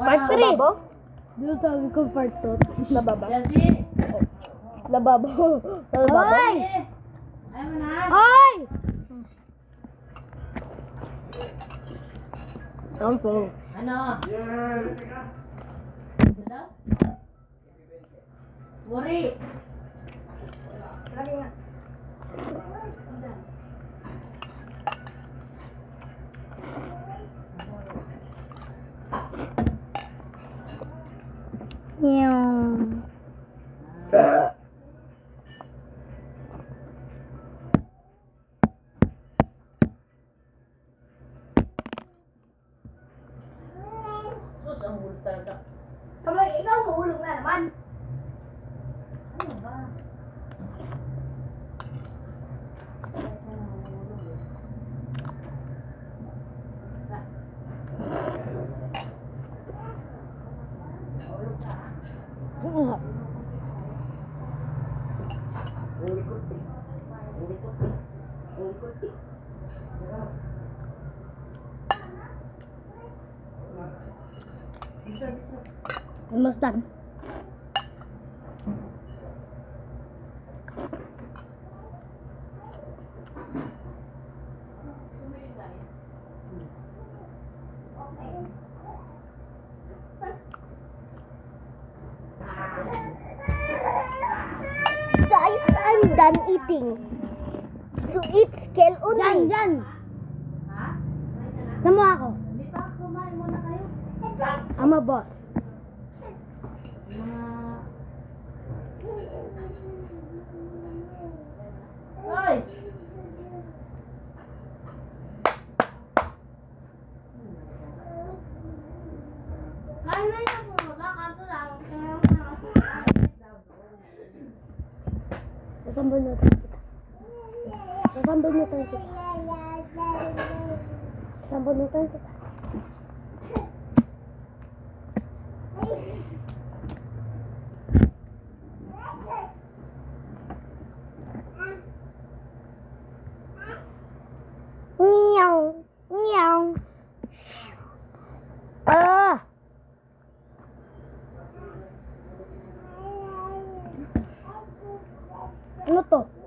Part 3. Lababo? Dito sabi ko part 2. Lababa? Kasi, Lababo. Lababo? Hoy! ayaw mo na. Hoy! Okay. Ano? Ano daw? Wari. Lagi nga. Yung... Sus, ang bulta ka. Kamay, ikaw mahulog na naman. Ano ba? Almost done. Guys, I'm done eating. So eat scale only. Dyan! Ha? Tama ako. Hindi pa, kumain muna kayo. I'm a boss. Mga... Hoy! Kaya na po, kaso lang. Sasambunutan kita. Sasambunutan kita. Sasambunutan kita. Meow. Meow. Ah! Ano to?